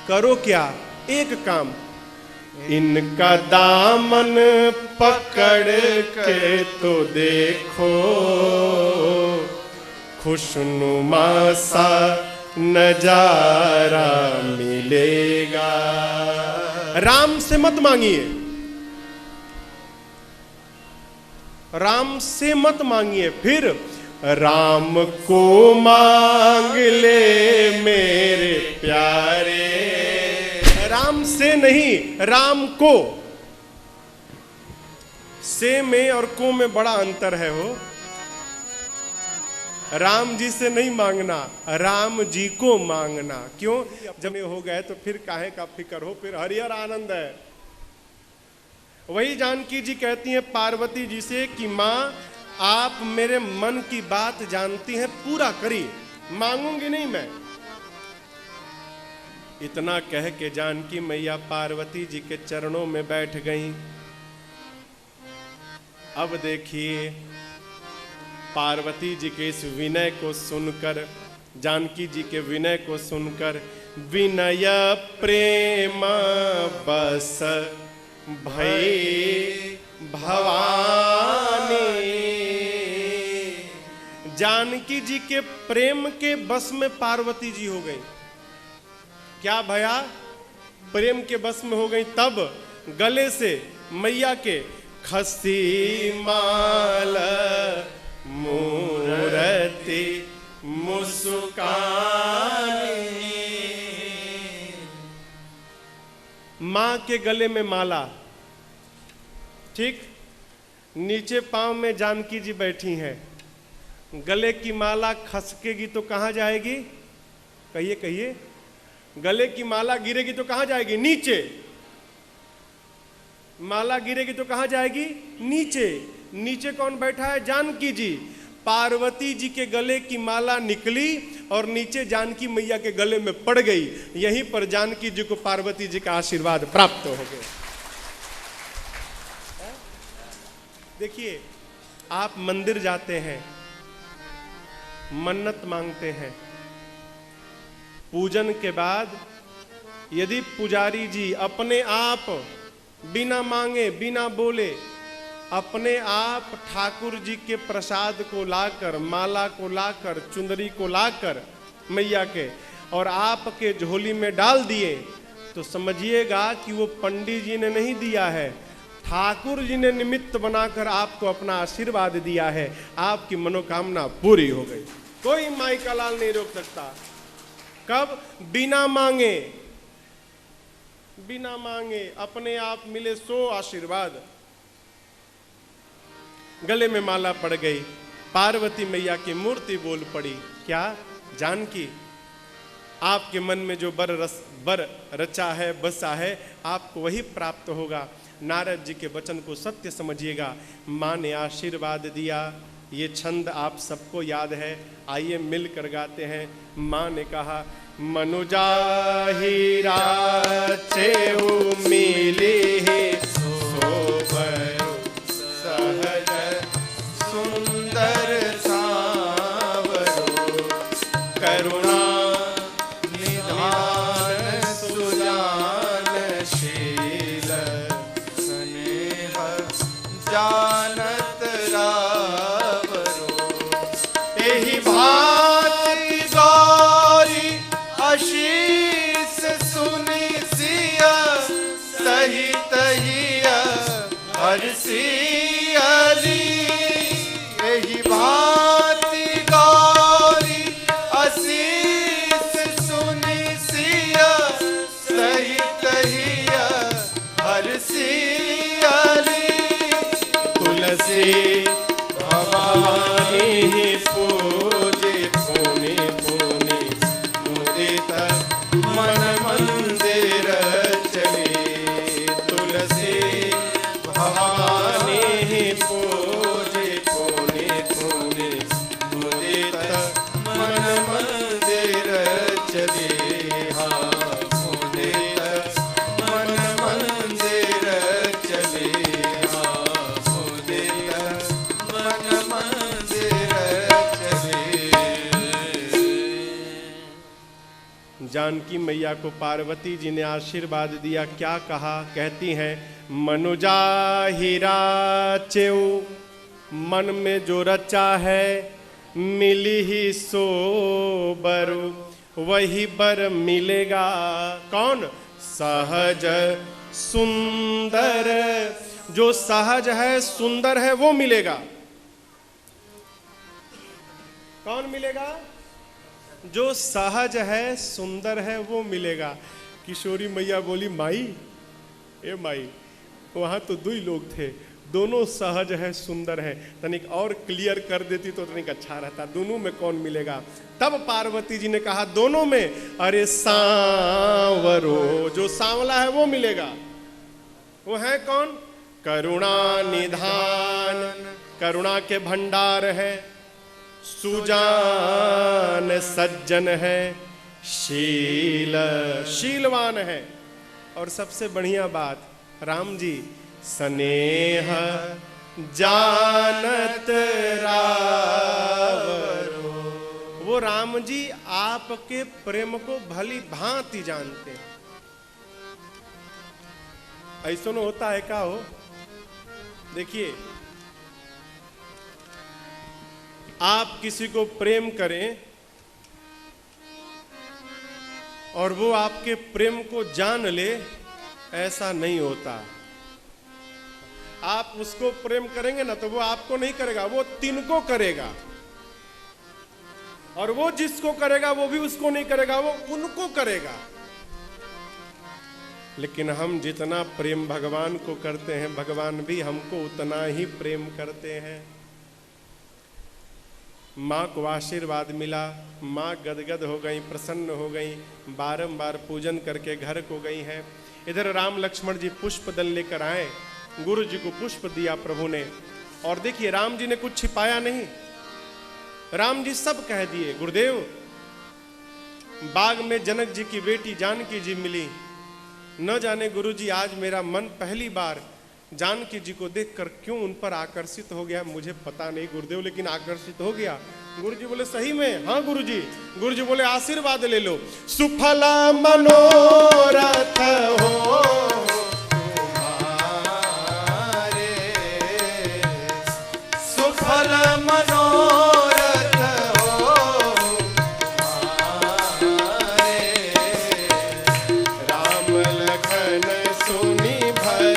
करो क्या, एक काम, इनका दामन पकड़ के तो देखो, खुशनुमा सा नजारा मिलेगा। राम से मत मांगिए, राम से मत मांगिए, फिर राम को मांग ले मेरे प्यारे। राम से नहीं, राम को। से में और को में बड़ा अंतर है हो। राम जी से नहीं मांगना, राम जी को मांगना। क्यों? जब ये हो गए तो फिर काहे का फिक्र हो, फिर हरिहर आनंद है। वही जानकी जी कहती हैं पार्वती जी से कि माँ आप मेरे मन की बात जानती हैं, पूरा करिए, मांगूंगी नहीं मैं। इतना कह के जानकी मैया पार्वती जी के चरणों में बैठ गईं। अब देखिए पार्वती जी के इस विनय को सुनकर, जानकी जी के विनय को सुनकर, विनय प्रेम बस भई भवानी। जानकी जी के प्रेम के बस में पार्वती जी हो गई। क्या भया? प्रेम के बस में हो गई। तब गले से मैया के खसी माल मूरति मुस्कानी। मां के गले में माला, ठीक, नीचे पांव में जानकी जी बैठी हैं। गले की माला खसकेगी तो कहां जाएगी? कहिए कहिए। गले की माला गिरेगी तो कहां जाएगी? नीचे। माला गिरेगी तो कहां जाएगी? नीचे। नीचे कौन बैठा है? जानकी जी। पार्वती जी के गले की माला निकली और नीचे जानकी मैया के गले में पड़ गई। यहीं पर जानकी जी को पार्वती जी का आशीर्वाद प्राप्त हो गया। देखिए, आप मंदिर जाते हैं, मन्नत मांगते हैं, पूजन के बाद यदि पुजारी जी अपने आप बिना मांगे बिना बोले अपने आप ठाकुर जी के प्रसाद को लाकर, माला को लाकर, चुंदरी को लाकर मैया के और आपके झोली में डाल दिए, तो समझिएगा कि वो पंडित जी ने नहीं दिया है, ठाकुर जी ने निमित्त बनाकर आपको अपना आशीर्वाद दिया है। आपकी मनोकामना पूरी हो गई। कोई माई का लाल नहीं रोक सकता। कब? बिना मांगे। बिना मांगे अपने आप मिले सो आशीर्वाद। गले में माला पड़ गई। पार्वती मैया की मूर्ति बोल पड़ी। क्या? जानकी, आपके मन में जो बर रचा है, बसा है, आपको वही प्राप्त होगा। नारद जी के वचन को सत्य समझिएगा। माँ ने आशीर्वाद दिया। ये छंद आप सबको याद है, आइए मिलकर गाते हैं। माँ ने कहा, मनुजा हीरा चेऊ मिली सोबरु सहज सुंदर सांवरो करुणा निधान सुजानशील स्नेह जानत रावरो एहि भांति गौरी आशीष सुनि सिया सहित हिया हरसियली। एहि भांति गौरी आशीष सुनि सिया सहित हिया हरसियली। तुलसी भवानी पूजे पुनि पुनि मुदित मन मंदिर चले। तुलसी भवानी पूजे पुनि पुनि मुदित मन मंदिर चले। हाँ, मुदित मन मंदिर चले। हाँ, मुदित मन मंदिर चले। जानकी मैया को पार्वती जी ने आशीर्वाद दिया। क्या कहा? कहती हैं, मनुजा हीरा चेऊ, मन में जो रचा है मिली ही सो बरु, वही बर मिलेगा। कौन? सहज सुंदर, जो सहज है सुंदर है वो मिलेगा। कौन मिलेगा? जो सहज है सुंदर है वो मिलेगा। किशोरी मैया बोली, माई ए माई, वहां तो दो ही लोग थे, दोनों सहज है सुंदर है, तनिक और क्लियर कर देती तो तनिक अच्छा रहता, दोनों में कौन मिलेगा? तब पार्वती जी ने कहा, दोनों में? अरे सांवरो, जो सांवला है वो मिलेगा। वो है कौन? करुणा निधान, करुणा के भंडार है, सुजान सज्जन है, शीलवान है, और सबसे बढ़िया बात, राम जी स्नेह जानत रावरो, वो राम जी आपके प्रेम को भली भांति जानते हैं। ऐसा न होता है क्या हो? देखिए, आप किसी को प्रेम करें और वो आपके प्रेम को जान ले, ऐसा नहीं होता। आप उसको प्रेम करेंगे ना तो वो आपको नहीं करेगा, वो तिनको करेगा, और वो जिसको करेगा वो भी उसको नहीं करेगा, वो उनको करेगा। लेकिन हम जितना प्रेम भगवान को करते हैं, भगवान भी हमको उतना ही प्रेम करते हैं। माँ को आशीर्वाद मिला, माँ गदगद हो गई, प्रसन्न हो गई, बारंबार पूजन करके घर को गई हैं। इधर राम लक्ष्मण जी पुष्प दल लेकर आए, गुरु जी को पुष्प दिया प्रभु ने, और देखिए राम जी ने कुछ छिपाया नहीं, राम जी सब कह दिए। गुरुदेव, बाग में जनक जी की बेटी जानकी जी मिली, न जाने गुरु जी आज मेरा मन पहली बार जानकी जी को देखकर क्यों उन पर आकर्षित हो गया, मुझे पता नहीं गुरुदेव, लेकिन आकर्षित हो गया। गुरु जी बोले, सही में? हाँ गुरु जी। गुरु जी बोले, आशीर्वाद ले लो। सुफल मनोरथ हो तुम्हारे, सुफल मनोरथ हो तुम्हारे, राम लखन सुनी भय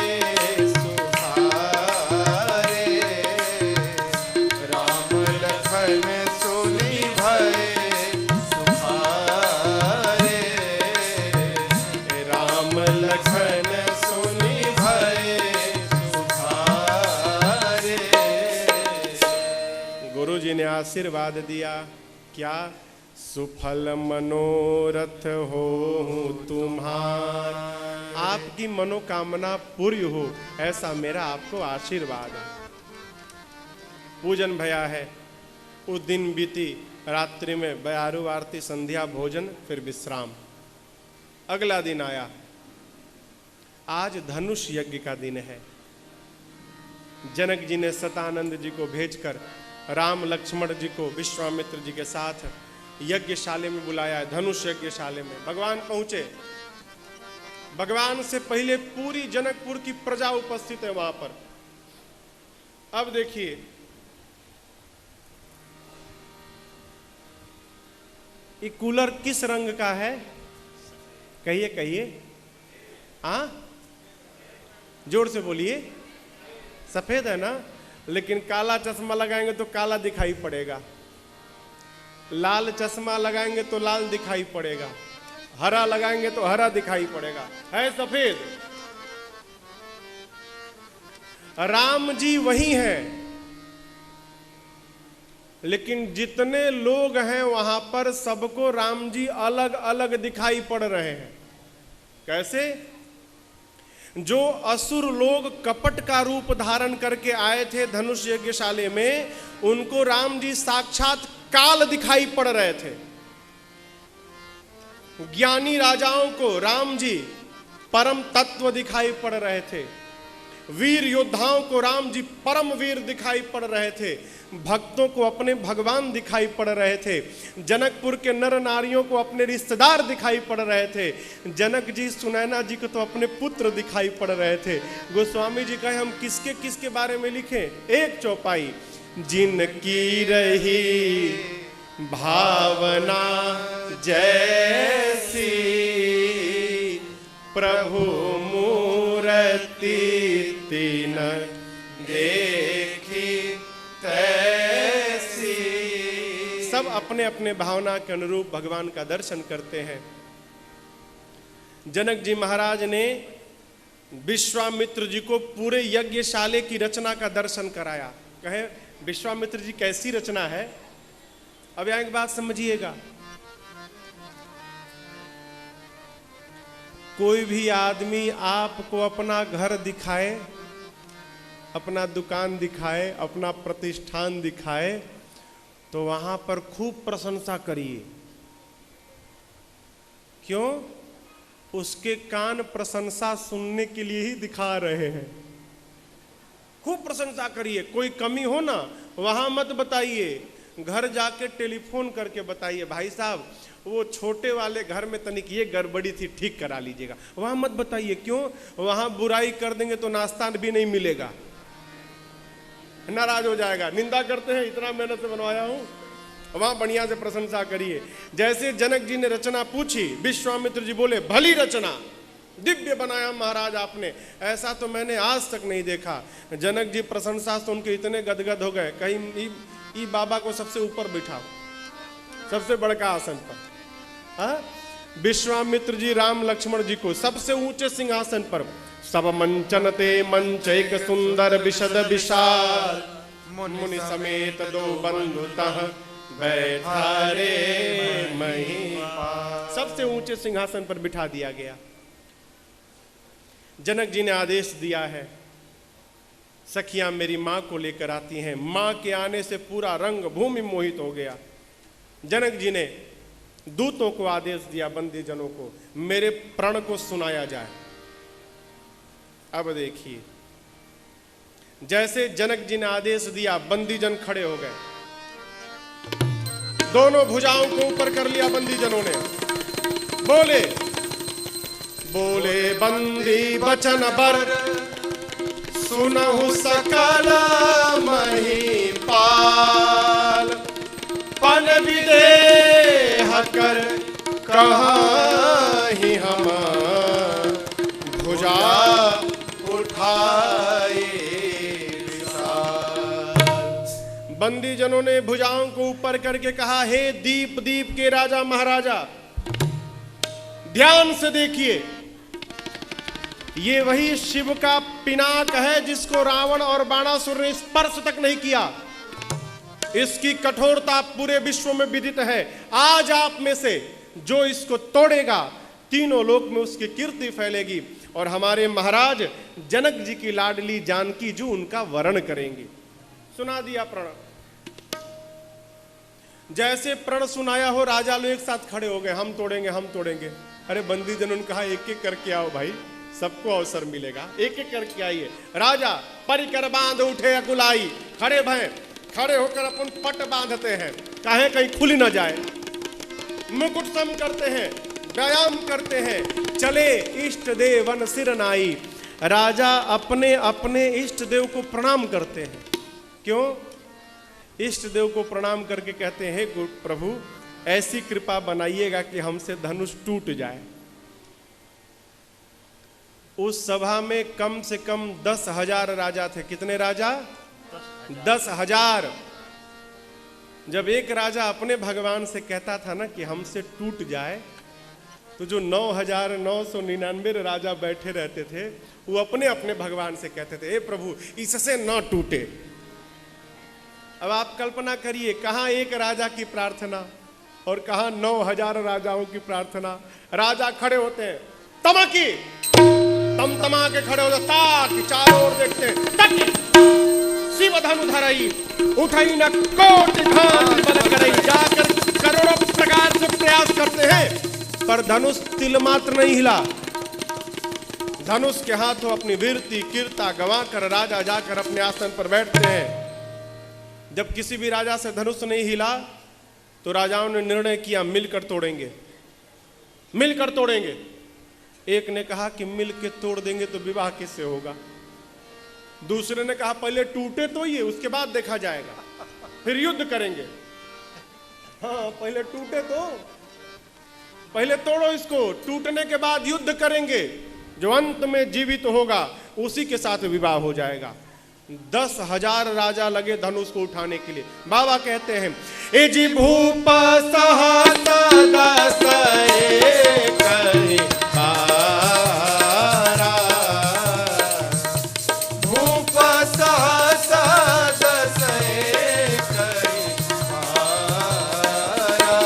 आशीर्वाद दिया। क्या? सुफल मनोरथ हो तुम्हारा, आपकी मनोकामना पूरी हो, ऐसा मेरा आपको आशीर्वाद है। पूजन भया है, उस दिन बीती, रात्रि में बयारू आरती, संध्या भोजन, फिर विश्राम। अगला दिन आया, आज धनुष यज्ञ का दिन है। जनक जी ने सतानंद जी को भेजकर राम लक्ष्मण जी को विश्वामित्र जी के साथ यज्ञशाले में बुलाया, धनुष यज्ञशाले में। भगवान पहुंचे, भगवान से पहले पूरी जनकपुर की प्रजा उपस्थित है वहां पर। अब देखिए, ये कूलर किस रंग का है? कहिए कहिए, जोर से बोलिए। सफेद है ना, लेकिन काला चश्मा लगाएंगे तो काला दिखाई पड़ेगा, लाल चश्मा लगाएंगे तो लाल दिखाई पड़ेगा, हरा लगाएंगे तो हरा दिखाई पड़ेगा, है सफेद। राम जी वही हैं, लेकिन जितने लोग हैं वहां पर सबको राम जी अलग अलग दिखाई पड़ रहे हैं। कैसे? जो असुर लोग कपट का रूप धारण करके आए थे धनुष यज्ञशाले में, उनको राम जी साक्षात काल दिखाई पड़ रहे थे। ज्ञानी राजाओं को राम जी परम तत्व दिखाई पड़ रहे थे। वीर योद्धाओं को राम जी परम वीर दिखाई पड़ रहे थे, भक्तों को अपने भगवान दिखाई पड़ रहे थे, जनकपुर के नर नारियों को अपने रिश्तेदार दिखाई पड़ रहे थे, जनक जी सुनैना जी को तो अपने पुत्र दिखाई पड़ रहे थे। गोस्वामी जी कहे हम किसके किसके बारे में लिखें? एक चौपाई, जिनकी रही भावना जैसी प्रभु मूर्ति तीन देखी तैसी। सब अपने अपने भावना के अनुरूप भगवान का दर्शन करते हैं। जनक जी महाराज ने विश्वामित्र जी को पूरे यज्ञशाले की रचना का दर्शन कराया। कहे विश्वामित्र जी कैसी रचना है? अब यहां एक बात समझिएगा, कोई भी आदमी आपको अपना घर दिखाए, अपना दुकान दिखाए, अपना प्रतिष्ठान दिखाए, तो वहां पर खूब प्रशंसा करिए। क्यों? उसके कान प्रशंसा सुनने के लिए ही दिखा रहे हैं। खूब प्रशंसा करिए, कोई कमी हो ना वहां मत बताइए, घर जाके टेलीफोन करके बताइए, भाई साहब वो छोटे वाले घर में तनिक ये गड़बड़ी थी, ठीक करा लीजिएगा। वहां मत बताइए। क्यों? वहां बुराई कर देंगे तो नाश्ता भी नहीं मिलेगा, नाराज हो जाएगा, निंदा करते हैं इतना मेहनत से बनवाया हूं। वहां बढ़िया से प्रशंसा करिए। जैसे जनक जी ने रचना पूछी, विश्वामित्र जी बोले भली रचना, दिव्य बनाया महाराज आपने, ऐसा तो मैंने आज तक नहीं देखा। जनक जी प्रशंसा सुन के इतने गदगद हो गए, कहीं ई बाबा को सबसे ऊपर बिठाओ, सबसे बड़का आसन पर। हाँ? विश्वामित्र जी राम लक्ष्मण जी को सबसे ऊंचे सिंहासन पर, सब मंचन ते मंच एक सुंदर विशद विशाल, मुनि समेत दो बंधु तह बैठा रे महिपाल। सबसे ऊंचे सिंहासन पर बिठा दिया गया। जनक जी ने आदेश दिया है, सखियां मेरी मां को लेकर आती हैं। मां के आने से पूरा रंग भूमि मोहित हो गया। जनक जी ने दूतों को आदेश दिया, बंदी जनों को मेरे प्रण को सुनाया जाए। अब देखिए, जैसे जनक जी ने आदेश दिया, बंदी जन खड़े हो गए, दोनों भुजाओं को ऊपर कर लिया बंदी जनों ने। बोले बोले बंदी बचन बर, सुनहु सकल महिपाल, पन विदेह कर कहीं हम भुजा उठाए विशाल। बंदी जनों ने भुजाओं को ऊपर करके कहा, हे दीप दीप के राजा महाराजा, ध्यान से देखिए, ये वही शिव का पिनाक है जिसको रावण और बाणासुर ने स्पर्श तक नहीं किया। इसकी कठोरता पूरे विश्व में विदित है। आज आप में से जो इसको तोड़ेगा, तीनों लोक में उसकी कीर्ति फैलेगी और हमारे महाराज जनक जी की लाडली जानकी जी उनका वरण करेंगे। सुना दिया प्रण। जैसे प्रण सुनाया हो, राजा लोग एक साथ खड़े हो गए, हम तोड़ेंगे हम तोड़ेंगे। अरे बंदी जनों ने कहा, एक एक करके आओ भाई, सबको अवसर मिलेगा, एक एक करके आइए। राजा परिकर बांध उठे अकुलाई, खड़े भय, खड़े होकर अपन पट बांधते हैं, काहे कहीं खुल न जाए, मुकुट सम करते हैं, व्यायाम करते हैं, चले इष्ट देवन सिर नाई। राजा अपने अपने इष्ट देव को प्रणाम करते हैं। क्यों? इष्ट देव को प्रणाम करके कहते हैं, हे प्रभु ऐसी कृपा बनाइएगा कि हमसे धनुष टूट जाए। उस सभा में कम से कम 10,000 राजा थे। कितने राजा? 10,000। जब एक राजा अपने भगवान से कहता था ना कि हमसे टूट जाए, तो जो 9,999 राजा बैठे रहते थे वो अपने अपने भगवान से कहते थे, हे प्रभु इससे न टूटे। अब आप कल्पना करिए, कहां एक राजा की प्रार्थना और कहां 9,000 राजाओं की प्रार्थना। राजा खड़े होते हैं, तमकी तमा के खड़े हो जाते, चारों ओर देखते हैं, शिव धनु धरई उठई न कोट घात बल करई। जाकर करोड़ों प्रकार से प्रयास करते हैं पर धनुष तिल मात्र नहीं हिला। धनुष के हाथों अपनी वीरती कीर्ता गंवा कर राजा जाकर अपने आसन पर बैठते हैं। जब किसी भी राजा से धनुष नहीं हिला तो राजाओं ने निर्णय किया मिलकर तोड़ेंगे, मिलकर तोड़ेंगे। एक ने कहा कि मिल के तोड़ देंगे तो विवाह किससे होगा। दूसरे ने कहा पहले टूटे तो ये, उसके बाद देखा जाएगा, फिर युद्ध करेंगे। हाँ, पहले टूटे तो, पहले तोड़ो इसको, टूटने के बाद युद्ध करेंगे। जो अंत में जीवित होगा उसी के साथ विवाह हो जाएगा। 10,000 राजा लगे धनुष को उठाने के लिए। बाबा कहते हैं ए जी भूप सहस दस एक हारा, भूप सहस दस एक हारा,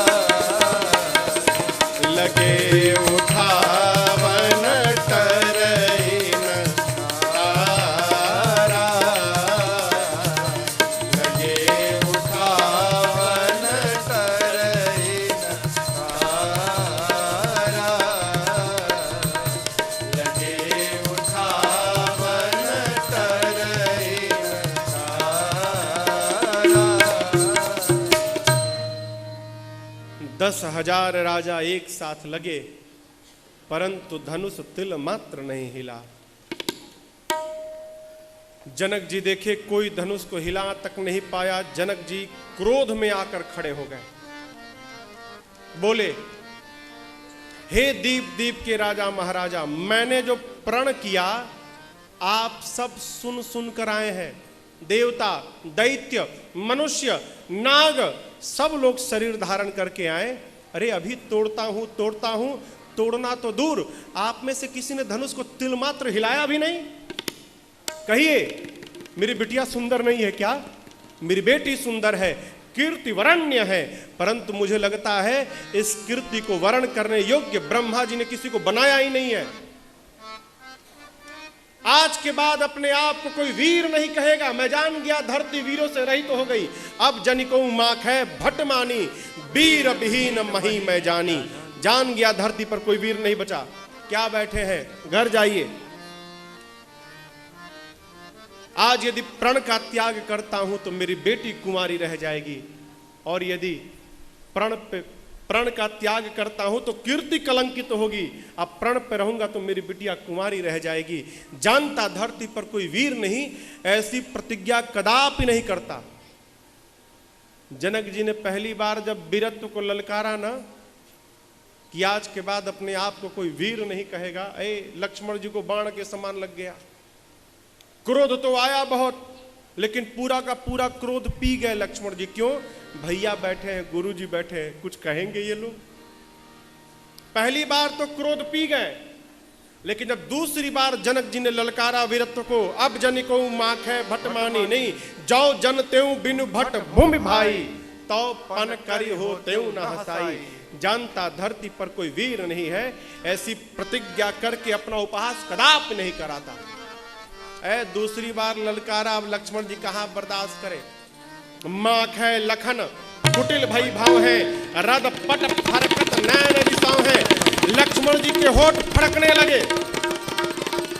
लगे उठावन टरइन तारा, लगे उठावन टरइन तारा, लगे उठावन टरइन तारा। 10,000 राजा एक साथ लगे परंतु धनुष तिल मात्र नहीं हिला। जनक जी देखे कोई धनुष को हिला तक नहीं पाया। जनक जी क्रोध में आकर खड़े हो गए, बोले हे दीप दीप के राजा महाराजा, मैंने जो प्रण किया आप सब सुन सुन कर आए हैं। देवता दैत्य मनुष्य नाग सब लोग शरीर धारण करके आए। अरे अभी तोड़ता हूं तोड़ता हूं, तोड़ना तो दूर, आप में से किसी ने धनुष को तिल मात्र हिलाया भी नहीं। कहिए मेरी बिटिया सुंदर नहीं है क्या? मेरी बेटी सुंदर है, कीर्ति वरण्य है, परंतु मुझे लगता है इस कीर्ति को वर्ण करने योग्य ब्रह्मा जी ने किसी को बनाया ही नहीं है। आज के बाद अपने आप को कोई वीर नहीं कहेगा। मैं जान गया धरती वीरों से रहित तो हो गई। अब जनिको माख है भट मानी, वीर विहीन मही मैं जानी। जान गया धरती पर कोई वीर नहीं बचा। क्या बैठे हैं, घर जाइए। आज यदि प्रण का त्याग करता हूं तो मेरी बेटी कुंवारी रह जाएगी, और यदि प्रण का त्याग करता हूं तो कीर्ति कलंकित होगी। अब प्रण पे रहूंगा तो मेरी बिटिया कुंवारी रह जाएगी। जानता धरती पर कोई वीर नहीं ऐसी प्रतिज्ञा कदापि नहीं करता। जनक जी ने पहली बार जब वीरत्व को ललकारा ना कि आज के बाद अपने आप को कोई वीर नहीं कहेगा, लक्ष्मण जी को बाण के समान लग गया। क्रोध तो आया बहुत, लेकिन पूरा का पूरा क्रोध पी गए लक्ष्मण जी। क्यों? भैया बैठे हैं, गुरु जी बैठे हैं, कुछ कहेंगे ये लोग। पहली बार तो क्रोध पी गए, लेकिन जब दूसरी बार जनक जी ने ललकारा वीरत्व को, अब जनिको माख है भट मानी नहीं, जाओ जन तेऊ बिनु भट भूमि भाई, तो पन करी हो तेऊ न हसाई। जानता धरती पर कोई वीर नहीं है ऐसी प्रतिज्ञा करके अपना उपहास कदापि नहीं कराता। दूसरी बार ललकारा, अब लक्ष्मण जी कहां बर्दाश्त करे। माख है लखन कुटिल भई भाव है, रद पट फरकत नैन दिशाओं है। लक्ष्मण जी के होठ फड़कने लगे,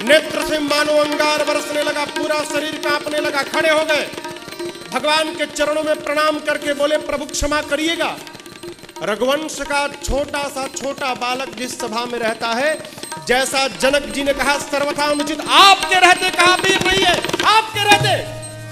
नेत्र से मानो अंगार बरसने लगा, पूरा शरीर कांपने लगा। खड़े हो गए, भगवान के चरणों में प्रणाम करके बोले प्रभु क्षमा करिएगा। रघुवंश का छोटा सा छोटा बालक जिस सभा में रहता है, जैसा जनक जी ने कहा सर्वथा अनुचित, आपके रहते कहा वीर नहीं है, आपके रहते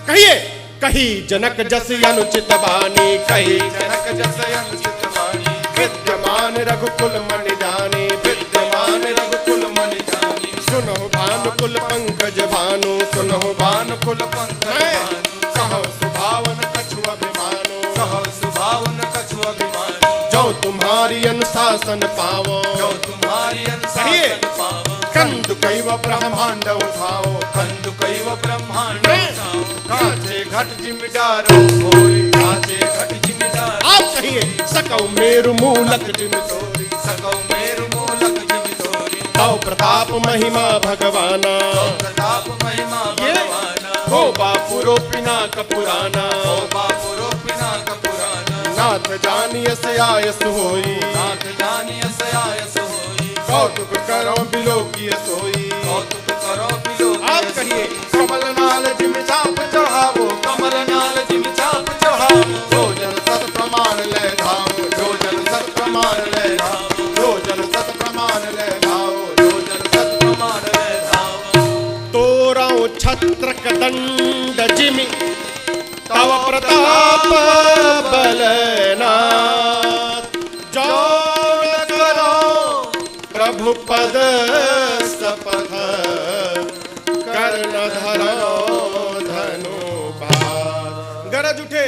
कहिए कही जनक जस अनुचित बानी, कही जनक जस अनुचित बानी, विद्यमान रघुकुल मन जानी, विद्यमान रघुकुल मन जानी। सुनो भानुकुल पंकज भानु, सुनो भानुकुल पंकज, कहो सुभावन कछु अभिमानो, कहो सुभावन कछु अभिमानो। जो तुम्हारी अनुशासन पावो, जो तुम्हारी अनुशासन पावो, कंदु कैव ब्रह्मांड उठाओ, कंदु कैव ब्रह्मांड उठाओ। काचे घट जिमिदारो होई, काचे घट जिमिदारो। आप कहिए सकौ मेरु मूलक जिमितोरी, सकौ मेरु मूलक जिमितोरी। तौ प्रताप महिमा भगवाना, तौ प्रताप महिमा भगवाना। हो बापुरो पिनाक पुराना, हो बापुरो पिनाक पुराना। नाथ जानिय से आयस होई, नाथ जानिय से आयस होई। कौतुक करो बिलोकी सोई, कौतुक करो बिलोकी आप कहिए। कमल नाल जिम चाप चढ़ावो, कमल नाल जिम चाप चढ़ावो, जो जन सत प्रमाण ले धाम, जो जन सत प्रमाण ले धाम, जो जन सत प्रमाण ले धाम, जो जन सत प्रमाण ले धाम। तोरा छत्र दंड जिमि तव प्रताप बलनाथ, जो करो प्रभु पद सपथ, कर्ण धरो धनु भार। गरज उठे,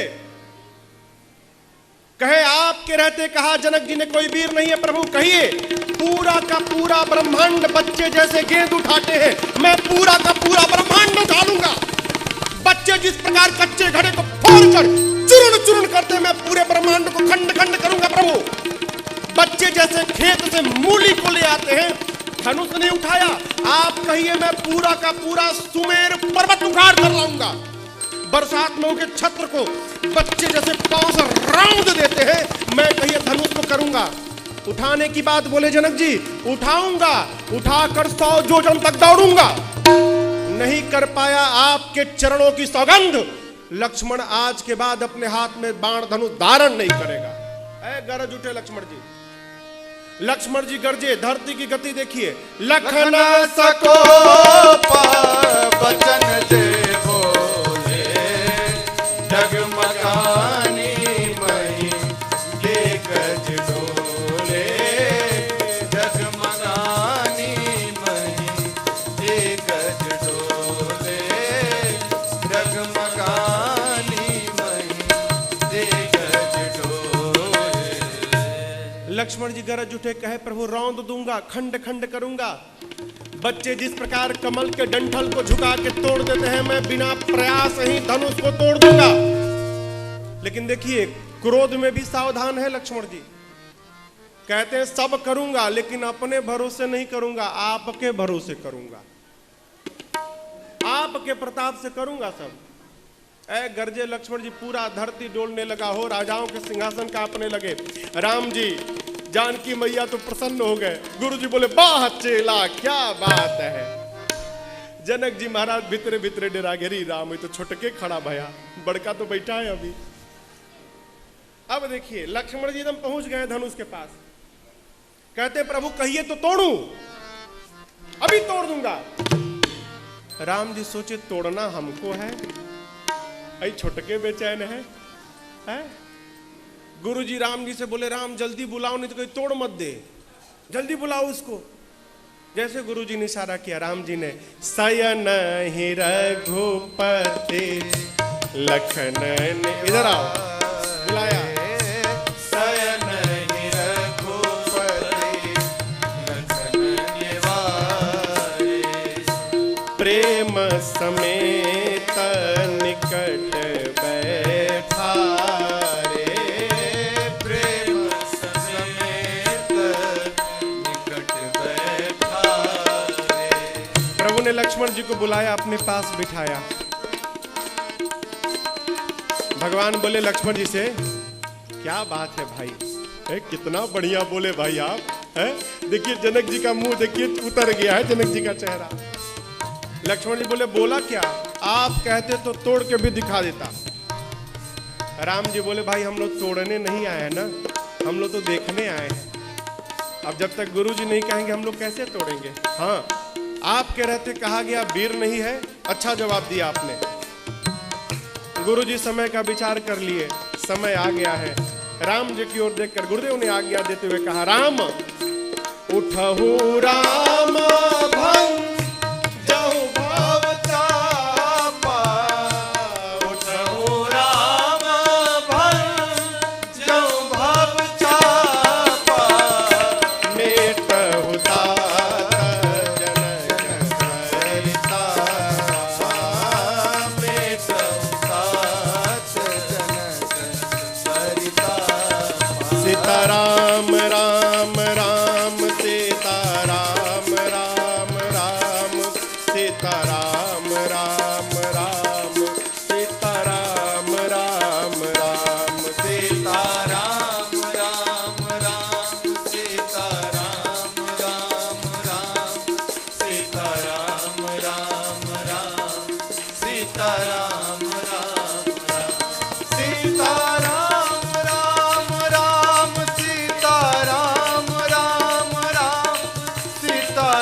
कहे आपके रहते कहा जनक जी ने कोई वीर नहीं है प्रभु, कहिए पूरा का पूरा ब्रह्मांड बच्चे जैसे गेंद उठाते हैं, मैं पूरा का पूरा ब्रह्मांड उठा लूंगा। बच्चे जिस प्रकार कच्चे घड़े को फोड़कर चूर्ण चूर्ण करते, मैं पूरे ब्रह्मांड को खंड खंड करूंगा प्रभु। बच्चे जैसे खेत से मूली को ले आते हैं, धनुष नहीं उठाया, आप कहिए मैं पूरा का पूरा सुमेर पर्वत उखाड़ कर लाऊंगा। बरसात में उनके छत्र को बच्चे जैसे पांव से रौंद देते हैं, मैं कहिए धनुष को करूंगा। उठाने की बात बोले जनक जी, उठाऊंगा, उठाकर 100 योजन तक दौड़ूंगा। नहीं कर पाया आपके चरणों की सौगंध, लक्ष्मण आज के बाद अपने हाथ में बाण धनुष धारण नहीं करेगा। ऐ गरज उठे लक्ष्मण जी, लक्ष्मण जी गरजे, धरती की गति देखिए। लखन सको बचन जे बोले, जगमगानी मही के गज डोले, जगमगानी मही के गज डोले, जगमगानी मही के गज डोले। लक्ष्मण जी गरज उठे, कहे प्रभु रौंद दूंगा, खंड खंड करूंगा। बच्चे जिस प्रकार कमल के डंठल को झुका के तोड़ देते हैं, मैं बिना प्रयास ही धनुष को तोड़ दूंगा। लेकिन देखिए क्रोध में भी सावधान है लक्ष्मण जी, कहते हैं सब करूंगा लेकिन अपने भरोसे नहीं करूंगा, आपके भरोसे करूंगा, आपके प्रताप से करूंगा सब। ऐ गरजे लक्ष्मण जी, पूरा धरती डोलने लगा हो, राजाओं के सिंहासन कांपने लगे। राम जी जानकी मैया तो प्रसन्न हो गए। गुरु जी बोले वाह चेला क्या बात है। जनक जी महाराज भितरे भितरे डेरा गिरी, राम ये तो छुटके खड़ा भया, बड़का तो बैठा है अभी। अब देखिए लक्ष्मण जी एकदम पहुंच गए धनुष के पास, कहते प्रभु कहिए तो तोड़ू, अभी तोड़ दूंगा। राम जी सोचे तोड़ना हमको है, ऐ छुटके बेचैन है? गुरु जी राम जी से बोले राम जल्दी बुलाओ, नहीं तो कोई तोड़ मत दे, जल्दी बुलाओ उसको। जैसे गुरु जी ने इशारा किया, राम जी ने सयन ही रघुपति लखन ने, इधर आओ, बुलाया। सयन ही रघुपति लखन निवारे, प्रेम समेत निकट बैठा रे, प्रेम समेत निकट बैठा रे। प्रभु ने लक्ष्मण जी को बुलाया, अपने पास बिठाया। भगवान बोले लक्ष्मण जी से क्या बात है भाई, कितना बढ़िया बोले भाई आप, देखिए जनक जी का मुंह देखिए उतर गया है जनक जी का चेहरा। लक्ष्मण जी बोले बोला क्या, आप कहते तो तोड़ के भी दिखा देता। राम जी बोले भाई हम लोग तोड़ने नहीं आए हैं ना, हम लोग तो देखने आए हैं। अब जब तक गुरु जी नहीं कहेंगे हम लोग कैसे तोड़ेंगे। हाँ आपके रहते कहा गया वीर नहीं है, अच्छा जवाब दिया आपने। गुरु जी समय का विचार कर लिए, समय आ गया है। राम जी की ओर देखकर गुरुदेव ने आज्ञा देते हुए कहा, राम उठहु राम भंग जहु भाव चापा, उठहु राम भंग जहु भाव चापा, मेटहु तात जनक सरिता, मेटहु तात जनक सरिता। सीताराम राम राम सीताराम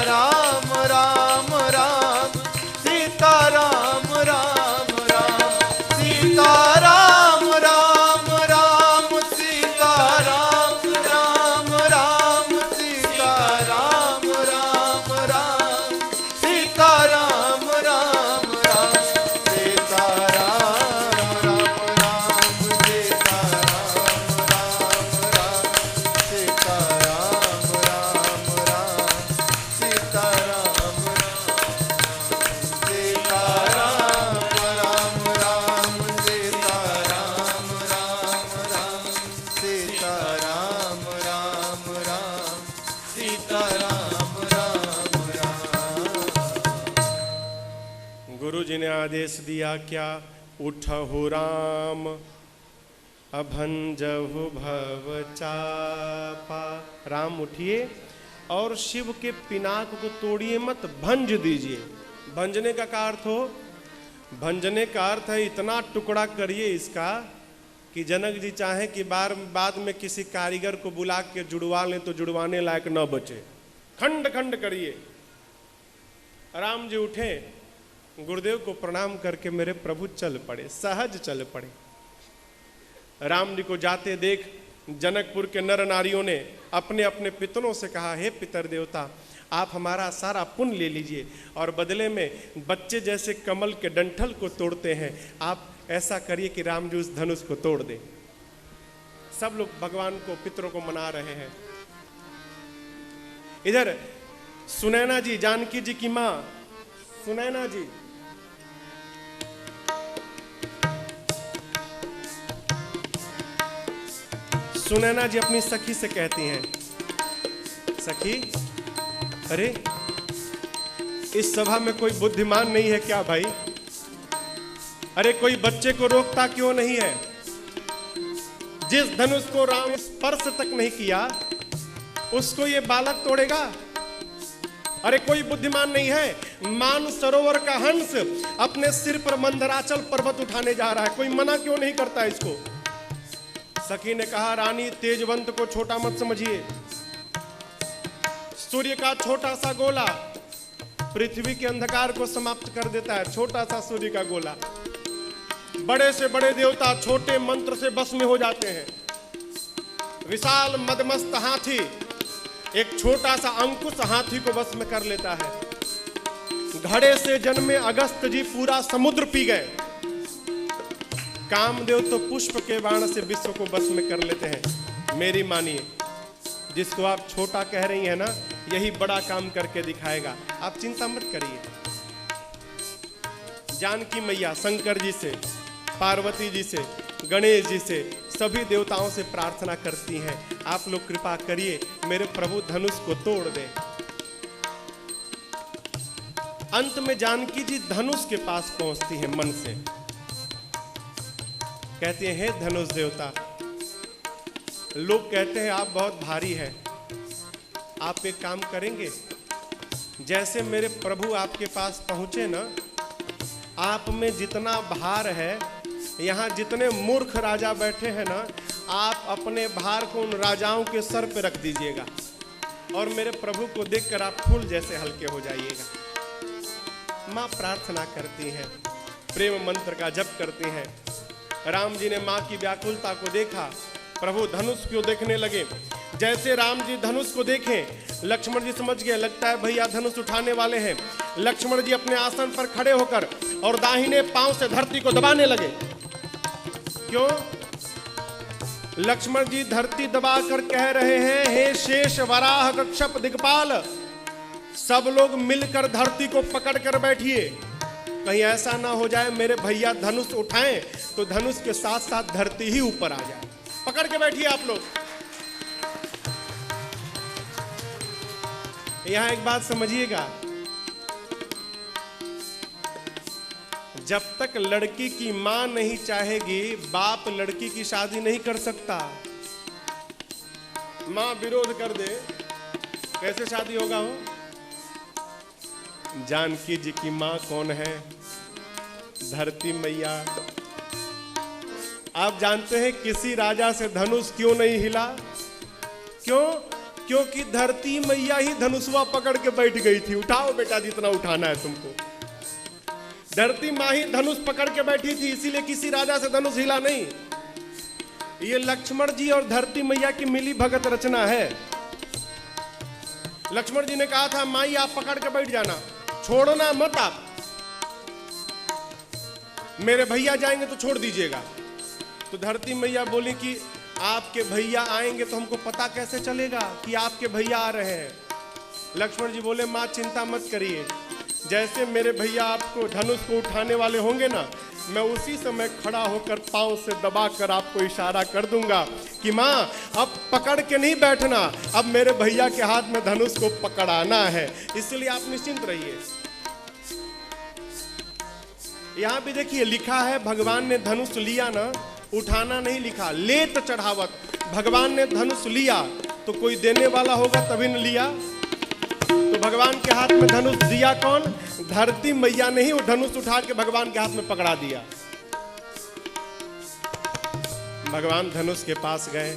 राम राम राम सीता राम राम राम सीता राम राम राम सीता राम राम राम सीता राम राम राम सीता राम राम राम सीता राम राम राम सीता राम राम राम सीता राम राम राम सीता राम सीता राम राम राम सीता राम राम राम। गुरु जी ने आदेश दिया क्या, उठहु राम अभंजहु भव चापा। राम उठिए और शिव के पिनाक को तोड़िए मत, भंज दीजिए। भंजने का अर्थ हो, भंजने का अर्थ है इतना टुकड़ा करिए इसका कि जनक जी चाहें कि बाद में किसी कारीगर को बुला के जुड़वा लें तो जुड़वाने लायक न बचे। खंड खंड करिए। राम जी उठे, गुरुदेव को प्रणाम करके मेरे प्रभु चल पड़े, सहज चल पड़े। राम जी को जाते देख जनकपुर के नर नारियों ने अपने अपने पितरों से कहा, हे पितर देवता, आप हमारा सारा पुण्य ले लीजिए और बदले में बच्चे जैसे कमल के डंठल को तोड़ते हैं, आप ऐसा करिए कि राम जी उस धनुष को तोड़ दे। सब लोग भगवान को, पितरों को मना रहे हैं। इधर सुनैना जी, जानकी जी की मां सुनैना जी, सुनैना जी अपनी सखी से कहती हैं, सखी, अरे इस सभा में कोई बुद्धिमान नहीं है क्या भाई? अरे कोई बच्चे को रोकता क्यों नहीं है? जिस धनुष को राम स्पर्श तक नहीं किया उसको ये बालक तोड़ेगा? अरे कोई बुद्धिमान नहीं है? मान सरोवर का हंस अपने सिर पर मंदराचल पर्वत उठाने जा रहा है, कोई मना क्यों नहीं करता इसको? सखी ने कहा, रानी, तेजवंत को छोटा मत समझिए। सूर्य का छोटा सा गोला पृथ्वी के अंधकार को समाप्त कर देता है। छोटा सा सूर्य का गोला, बड़े से बड़े देवता छोटे मंत्र से बस में हो जाते हैं। विशाल मदमस्त हाथी एक छोटा सा अंकुश हाथी को बस में कर लेता है। घड़े से जन्मे अगस्त जी पूरा समुद्र पी गए। कामदेव तो पुष्प के बाण से विश्व को बस में कर लेते हैं। मेरी मानिए, जिसको आप छोटा कह रही हैं ना, यही बड़ा काम करके दिखाएगा, आप चिंता मत करिए। जानकी मैया शंकर जी से, पार्वती जी से, गणेश जी से, सभी देवताओं से प्रार्थना करती हैं, आप लोग कृपा करिए मेरे प्रभु धनुष को तोड़ दें। अंत में जानकी जी धनुष के पास पहुंचती हैं मन से, कहती हैं, हे धनुष देवता, लोग कहते हैं आप बहुत भारी है, आप एक काम करेंगे, जैसे मेरे प्रभु आपके पास पहुंचे ना, आप में जितना भार है, यहाँ जितने मूर्ख राजा बैठे हैं ना, आप अपने भार को उन राजाओं के सर पे रख दीजिएगा और मेरे प्रभु को देखकर आप फूल जैसे हल्के हो जाइएगा। माँ प्रार्थना करती हैं, प्रेम मंत्र का जप करती हैं। राम जी ने माँ की व्याकुलता को देखा, प्रभु धनुष को देखने लगे। जैसे राम जी धनुष को देखें, लक्ष्मण जी समझ गए, लगता है भैया धनुष उठाने वाले हैं। लक्ष्मण जी अपने आसन पर खड़े होकर और दाहिने पांव से धरती को दबाने लगे। क्यों? लक्ष्मण जी धरती दबाकर कह रहे हैं, हे शेष वराह कक्षप दिक्पाल, सब लोग मिलकर धरती को पकड़ कर बैठिए, कहीं ऐसा ना हो जाए मेरे भैया धनुष उठाएं तो धनुष के साथ साथ धरती ही ऊपर आ जाए। पकड़ के बैठिए आप लोग। यहां एक बात समझिएगा, जब तक लड़की की मां नहीं चाहेगी, बाप लड़की की शादी नहीं कर सकता। मां विरोध कर दे, कैसे शादी होगा? हो जानकी जी की मां कौन है? धरती मैया। आप जानते हैं किसी राजा से धनुष क्यों नहीं हिला? क्यों? क्योंकि धरती मैया ही धनुषवा पकड़ के बैठ गई थी। उठाओ बेटा जितना उठाना है तुमको। धरती माँ ही धनुष पकड़ के बैठी थी, इसीलिए किसी राजा से धनुष हिला नहीं। ये लक्ष्मण जी और धरती मैया की मिली भगत रचना है। लक्ष्मण जी ने कहा था माई आप पकड़ के बैठ जाना, छोड़ना मत आप, मेरे भैया जाएंगे तो छोड़ दीजिएगा। तो धरती मैया बोली कि आपके भैया आएंगे तो हमको पता कैसे चलेगा कि आपके भैया आ रहे हैं। लक्ष्मण जी बोले माँ चिंता मत करिए, जैसे मेरे भैया आपको धनुष को उठाने वाले होंगे ना, मैं उसी समय खड़ा होकर पांव से दबाकर आपको इशारा कर दूंगा कि माँ अब पकड़ के नहीं बैठना, अब मेरे भैया के हाथ में धनुष को पकड़ाना है, इसलिए आप निश्चिंत रहिए। यहां भी देखिए लिखा है भगवान ने धनुष लिया ना, उठाना नहीं लिखा, लेत चढ़ावत। भगवान ने धनुष लिया तो कोई देने वाला होगा तभी न लिया। तो भगवान के हाथ में धनुष दिया कौन? धरती मैया ने ही वो धनुष उठा के भगवान के हाथ में पकड़ा दिया। भगवान धनुष के पास गए,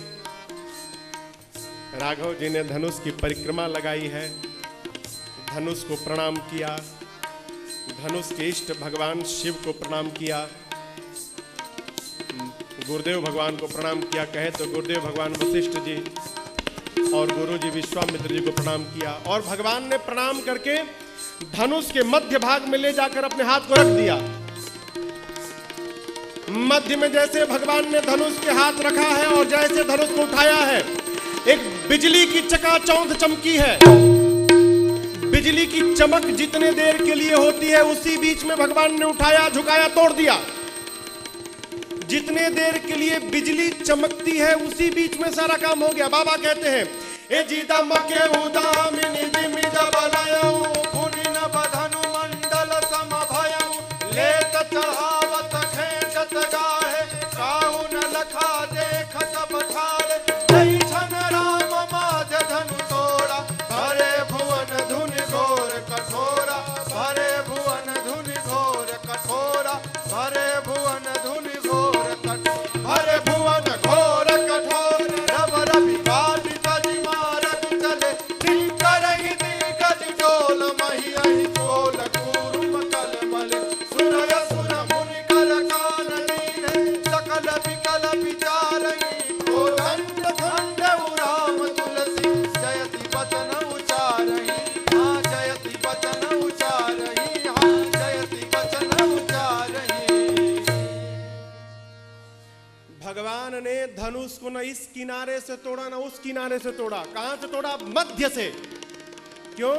राघव जी ने धनुष की परिक्रमा लगाई है, धनुष को प्रणाम किया, धनुष के इष्ट भगवान शिव को प्रणाम किया, गुरुदेव भगवान को प्रणाम किया, कहे तो गुरुदेव भगवान वशिष्ठ जी और गुरु जी विश्वामित्र जी को प्रणाम किया। और भगवान ने प्रणाम करके धनुष के मध्य भाग में ले जाकर अपने हाथ को रख दिया। मध्य में जैसे भगवान ने धनुष के हाथ रखा है और जैसे धनुष को उठाया है, एक बिजली की चकाचौंध चमकी है। बिजली की चमक जितने देर के लिए होती है उसी बीच में भगवान ने उठाया, झुकाया, तोड़ दिया। जितने देर के लिए बिजली चमकती है उसी बीच में सारा काम हो गया। बाबा कहते हैं ए जीता मके उदामिनी दिमिज बलयौ पुनिन बधनु मंडल समभयौ लेत चढ़ावत खेचत गाहे काहु न लखा देखत बठाले जय छन राम माज धनु तोड़ा भरे भुवन धुनि घोर कठोरा भरे भुवन धुनि घोर कठोरा भरे भुवन धुनि घोर कठोरा भरे भुवन घोर कठोर रब रवि काटि तजि मारत चले दिल करहि दिगज डोल महि अहि कोल कूर्म कलमल सुनय सुन मुनि कर कान लीने सकल विकल विचारहि कोदंड खंड राम तुलसी जयति वचन उचारहि हाँ जयति वचन उचारहि हाँ जयति वचन उचारहि। भगवान ने धनुष को न इस किनारे से तोड़ा न उस किनारे से तोड़ा। कहां से तोड़ा? मध्य से। क्यों?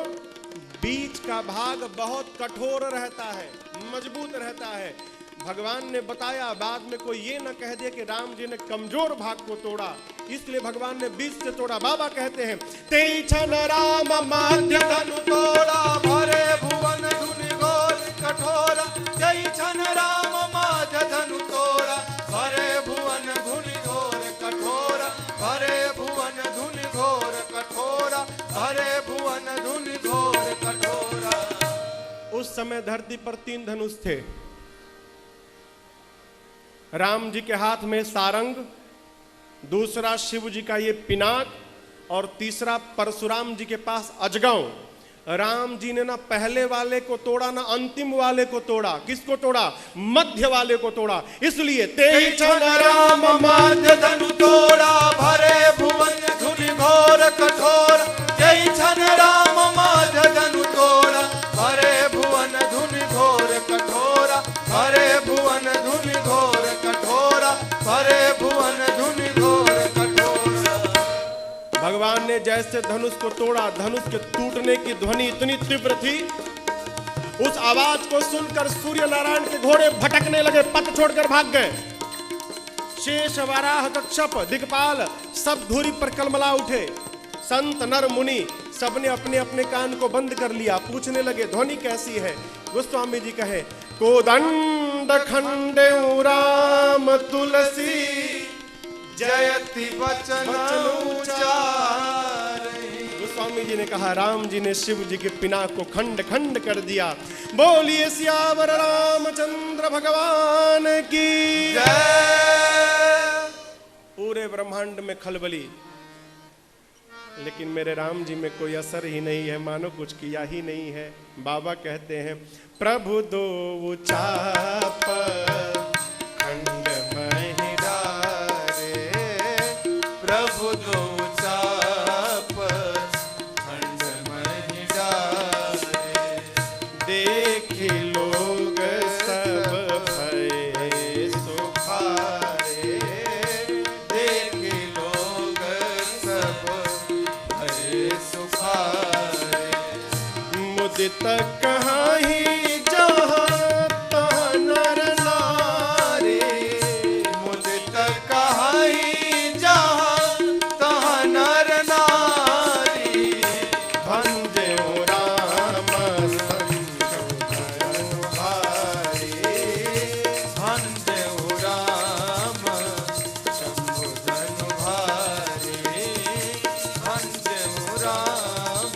बीच का भाग बहुत कठोर रहता है, मजबूत रहता है। भगवान ने बताया, बाद में कोई ये न कह दे कि राम जी ने कमजोर भाग को तोड़ा, इसलिए भगवान ने बीच से तोड़ा। बाबा कहते हैं तेई छन राम माध्य धनु तोड़ा भरे भुवन धुनि घोर कठोरा जय छन राम माध्य धनु तोड़ा भरे भुवन धुनि घोर कठोरा भरे भुवन धुनि घोर कठोरा भरे भुवन धुनि घोर कठोरा। उस समय धरती पर 3 धनुष थे। राम जी के हाथ में सारंग, दूसरा शिव जी का ये पिनाक और तीसरा परशुराम जी के पास अजगव। राम जी ने ना पहले वाले को तोड़ा ना अंतिम वाले को तोड़ा। किसको तोड़ा? मध्य वाले को तोड़ा। इसलिए तेई छन राम माध्य धनु तोड़ा भरे भुवन धुनि घोर कठोर तेई छन राम माध्य धनु तोड़ा भरे भुवन धुनि घोर कठोरा भरे भुवन धुनि घोर कठोरा भरे भुवन धुनि घोर कठोरा। भगवान ने जैसे धनुष को तोड़ा, धनुष के टूटने की ध्वनि इतनी तीव्र थी, उस आवाज को सुनकर सूर्य नारायण के घोड़े भटकने लगे, पथ छोड़कर भाग गए। शेष वराह कच्छप दिक्पाल सब धूरी पर कलमला उठे। संत नर मुनि सबने अपने अपने कान को बंद कर लिया, पूछने लगे ध्वनि कैसी है। गोस्वामी जी कहे कोदंड खंडे राम तुलसी जयति वचन उचारहि। गोस्वामी जी ने कहा राम जी ने शिव जी के पिनाक को खंड खंड कर दिया। बोलिए सियावर रामचंद्र भगवान की जय। पूरे ब्रह्मांड में खलबली। लेकिन मेरे राम जी में कोई असर ही नहीं है, मानो कुछ किया ही नहीं है। बाबा कहते हैं प्रभु दो चाप खंड महि डारे, प्रभु दो चाप खंड महि डारे, देखि लोग सब भय सुखारे, देखि लोग सब भय सुखारे, मुदित कहाही जहाँ तहाँ नर नारी, मुदित कहाई जहाँ तहाँ नर नारी, भंजो राम संशोधन भारी, भंजो राम संबोधन भारी, भंजो राम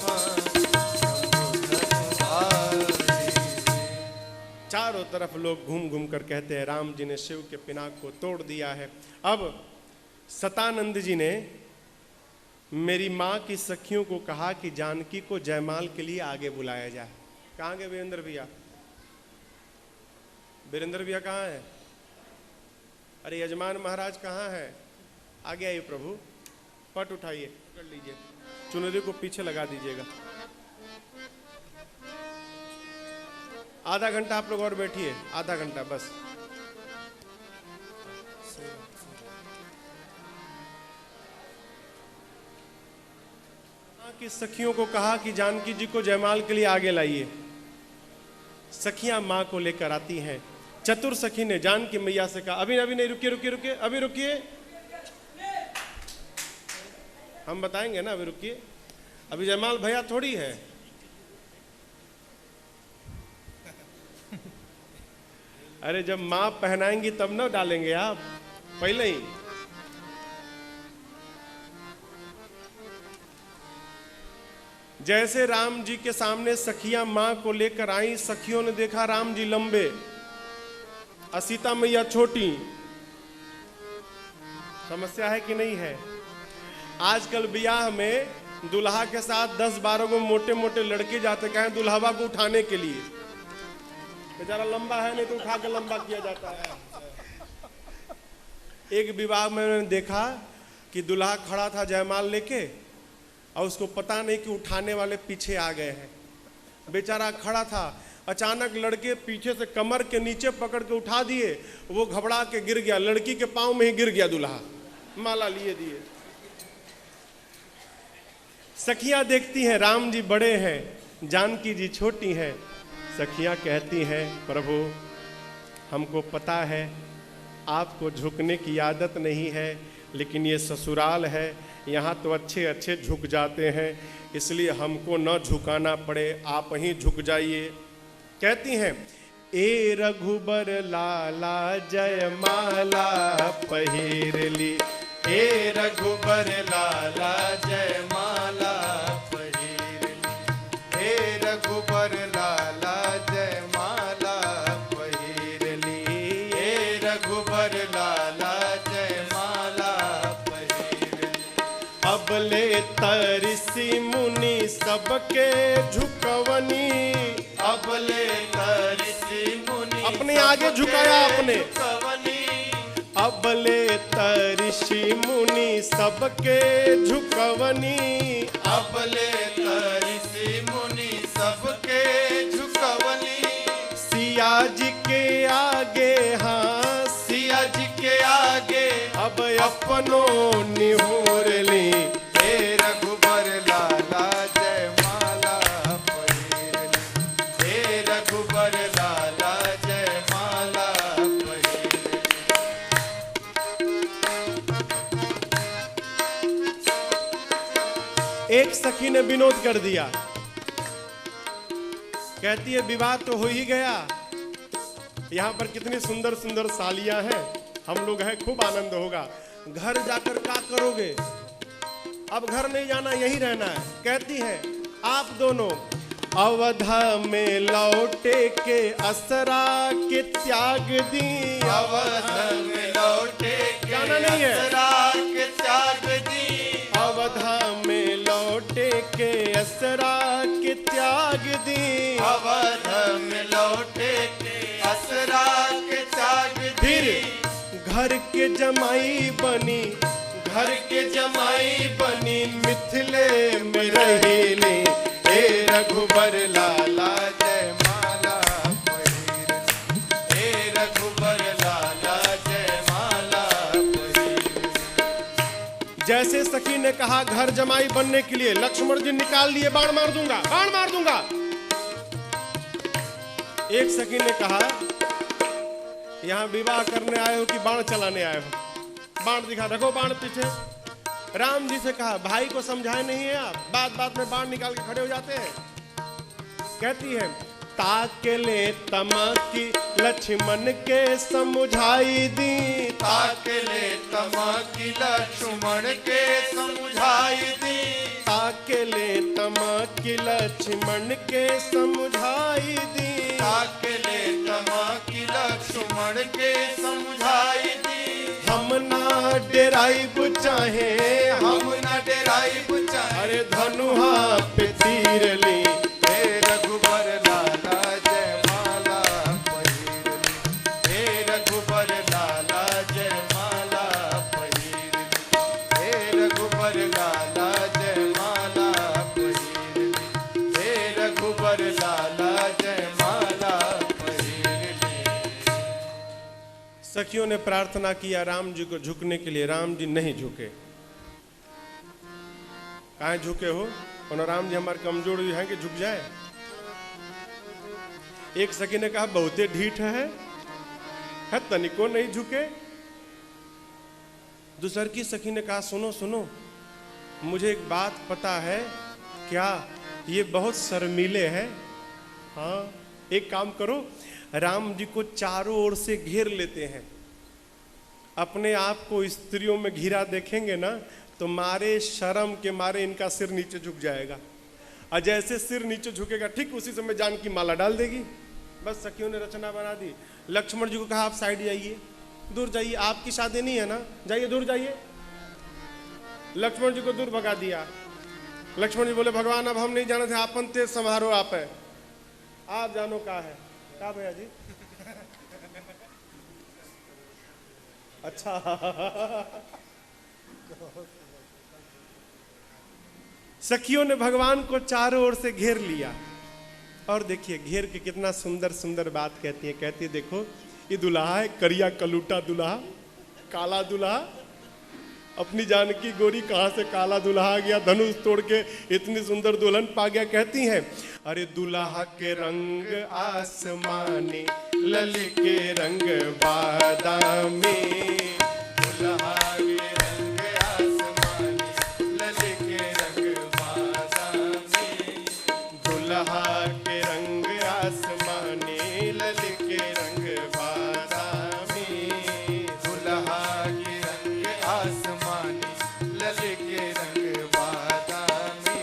संबोधन भारी। चारों तरफ लोग घूम घूम कर कहते हैं राम जी ने शिव के पिनाक को तोड़ दिया है। अब सतानंद जी ने मेरी माँ की सखियों को कहा कि जानकी को जयमाल के लिए आगे बुलाया जाए। कहाँ गए वीरेंद्र भैया? वीरेंद्र भैया कहाँ है? अरे यजमान महाराज कहाँ है? आगे आइए प्रभु, पट उठाइए, पकड़ लीजिए, चुनरी को पीछे लगा दीजिएगा। आधा घंटा आप लोग और बैठिए, आधा घंटा बस। की सखियों को कहा कि जानकी जी को जयमाल के लिए आगे लाइए। सखियां मां को लेकर आती हैं। चतुर सखी ने जानकी मैया से कहा अभी अभी नहीं, रुकिए रुकिए रुकिए, अभी रुकिए, हम बताएंगे ना, अभी रुकिए, अभी जयमाल भैया थोड़ी है। अरे जब मां पहनाएंगी तब ना डालेंगे आप, पहले ही। जैसे राम जी के सामने सखियां मां को लेकर आई, सखियों ने देखा राम जी लंबे और सीता मैया छोटी। समस्या है कि नहीं है? आजकल ब्याह में दुल्हा के साथ 10-12 को मोटे मोटे लड़के जाते, कहें दुल्हवा को उठाने के लिए। बेचारा लंबा है नहीं तो उठा के लंबा किया जाता है। एक विवाह में मैंने देखा कि दुल्हा खड़ा था जयमाल लेके और उसको पता नहीं कि उठाने वाले पीछे आ गए हैं। बेचारा खड़ा था, अचानक लड़के पीछे से कमर के नीचे पकड़ के उठा दिए, वो घबरा के गिर गया, लड़की के पांव में ही गिर गया दुल्हा, माला लिए दिए। सखियां देखती हैं राम जी बड़े हैं, जानकी जी छोटी हैं। सखियां कहती हैं प्रभु हमको पता है आपको झुकने की आदत नहीं है, लेकिन ये ससुराल है, यहाँ तो अच्छे अच्छे झुक जाते हैं, इसलिए हमको न झुकाना पड़े, आप ही झुक जाइए। कहती हैं ए रघुबर लाला जयमाला पहिर ली, हे रघुबर लाला जयमाला पहिर ली, हे रघुबर लाला जयमाला पहिर ली, हे रघुबर लाला जयमाला पहिर ली। अबले तरिसी मुनि सबके झुकवनी, अबले तरिसी मुनि अपने आगे झुकाया आपने। झुकवनी, अबले तरिषि मुनि सबके झुकवनी, अबले तरिसी मुनि सबके झुकवनी। सिया जी के आगे, हाँ सिया जी के आगे अब अपनो निहोर ली। हे रघुबर लाला जयमाला पहिर ली, हे रघुबर लाला जयमाला पहिर ली। एक सखी ने विनोद कर दिया, कहती है विवाह तो हो ही गया, यहाँ पर कितनी सुंदर सुंदर सालियां हैं, हम लोग हैं, खूब आनंद होगा, घर जाकर क्या करोगे? अब घर नहीं जाना, यहीं रहना है। कहती है आप दोनों अवधा में लौटे के असरा के त्याग दी, अवधा में लौटे के जाना नहीं है, असरा के त्याग दी, अवधा में के असरा के त्याग दी, अवध में लौटे के असरा के त्याग दी। फिर घर के जमाई बनी, घर के जमाई बनी, मिथिले में रहीली, हे रघुबर लाला जय माला पहिर, हे रघुबर लाला जय माला पहिर। जैसे सखी ने कहा घर जमाई बनने के लिए, लक्ष्मण जी निकाल लिए, बाण मार दूंगा, बाण मार दूंगा। एक सखी ने कहा यहां विवाह करने आए हो कि बाण चलाने आए हो? बाण दिखा, रखो बाण पीछे। राम जी से कहा भाई को समझाए नहीं है आप, बात बात में बाण निकाल के खड़े हो जाते हैं। कहती है ताके ले तमकी लक्ष्मण के समझाई दी, ताके ले तमकी लक्ष्मण के समझाई दी, ताके ले तमकी लक्ष्मण के समझाई दी, ताके ले तमकी लक्ष्मण के समझाई दी। हम ना डेराई बुचाहे, हम न डेराई बुचाए, अरे धनुहा पे तीर ली, हे रघुबर लाला जय माला पहिर, हे रघुबर लाला जय माला पहिर, हे रघुबर लाला जय माला पहिर, हे रघुबर लाला जय माला पहिर। सखियों ने प्रार्थना किया राम जी को झुकने के लिए, राम जी नहीं झुके। काहे झुके हो? और राम जी हमारे कमजोर हैं कि झुक जाए? एक सखी ने कहा बहुते ढीठ है तनिको नहीं झुके। दूसर की सखी ने कहा सुनो सुनो, मुझे एक बात पता है, क्या ये बहुत शर्मीले हैं? हाँ, एक काम करो, राम जी को चारों ओर से घेर लेते हैं, अपने आप को स्त्रियों में घिरा देखेंगे ना तो मारे शर्म के मारे इनका सिर नीचे झुक जाएगा, और जैसे सिर नीचे झुकेगा ठीक उसी समय जानकी माला डाल देगी। बस सखियों ने रचना बना दी। लक्ष्मण जी को कहा आप साइड जाइए, दूर जाइए, आपकी शादी नहीं है ना, जाइए दूर जाइए। लक्ष्मण जी को दूर भगा दिया। लक्ष्मण जी बोले भगवान अब हम नहीं जाने थे, आपन तेज समारो आप है, आप जानो का है का भैया जी। अच्छा सखियों ने भगवान को चारों ओर से घेर लिया, और देखिए घेर के कितना सुंदर सुंदर बात कहती है। कहती है देखो ये दुल्हा है, करिया कलूटा दुल्हा, काला दुल्हा, अपनी जानकी गोरी कहाँ से काला दुल्हा आ गया, धनुष तोड़ के इतनी सुंदर दुल्हन पा गया। कहती है अरे दुल्हा के रंग आसमानी, लली के रंग बादामी, दुल्हा के रंग आसमानी, लली के रंग बादामी, दुल्हा के रंग आसमानी, लली के रंग बादामी, दुल्हा के रंग आसमानी, लली के रंग बादामी।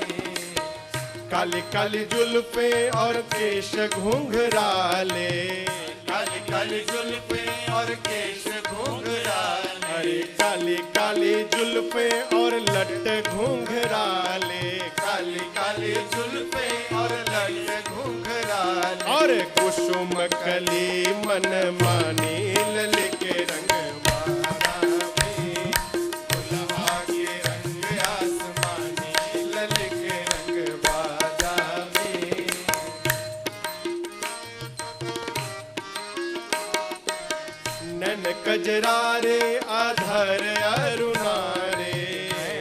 काली काली जुल्फे और केश घुंघराले, काली काली जुल्फे और केश घुंघराले, अरे काली काली जुल्फे और लट घुंघराले, काली काली जुल्फे और लट घुंघराले, और कुसुम कली मन मानी, लली के रंग बादामी, दुल्हा के रंग आसमानी, लली के रंग बादामी। नैन कजरारे अधर अरुणारे,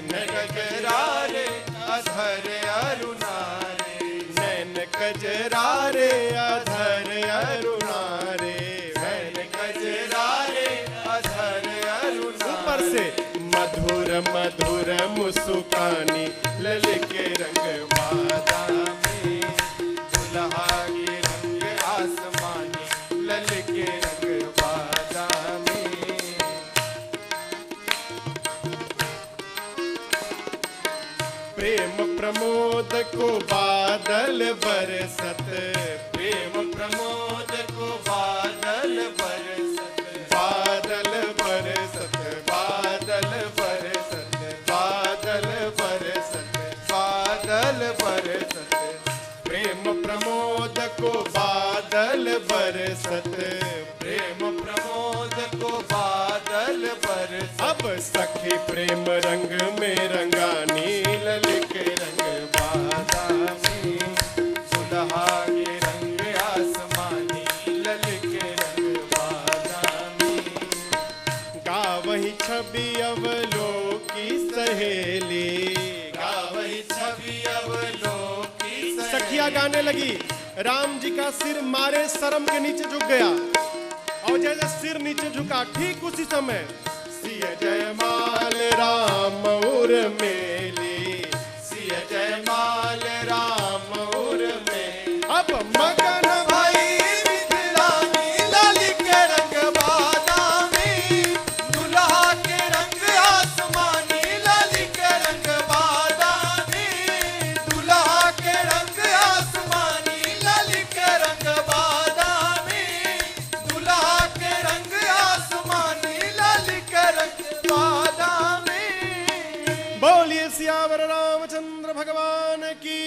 नैन कजरारे अधर अरुणारे, नैन कजरारे अधर अरुणारे, नैन कजरारे अधर अरुणारे। ऊपर से मधुर मधुर मुस्कानी, लली के रंग बादामी, दुल्हा के रंग आसमानी, लली के रंग बादामी। प्रेम प्रमोद को बादल बरसत, प्रेम प्रमोद को बादल बरसत, बादल बरसत, बादल बरसत, बादल बरसत, बादल प्रेम प्रमोद को बादल बरसत, प्रेम प्रमोद को बादल बरसत। अब सखी प्रेम रंग में रंगानी, ललित रंग बादामी, दुल्हा के रंग आसमानी, ललित रंग बादामी। गावही छवि अवलोकी सहेली, गावही छवि अवलोकी सहेली। सखिया गाने लगी। राम जी का सिर मारे शर्म के नीचे झुक गया, और जैसे सिर नीचे झुका ठीक उसी समय सिय जयमाल राम उर मेली, सिय जयमाल राम उर में। अब मगन भाई मिथिलानी, ललित रंग बादामी, दुल्हा के रंग आसमानी, ललित रंग बादामी, दुल्हा के रंग आसमानी, ललित रंग बादामी, दुल्हा के रंग आसमानी, ललित रंग बादामी। बोलिए सियावर रामचंद्र भगवान की।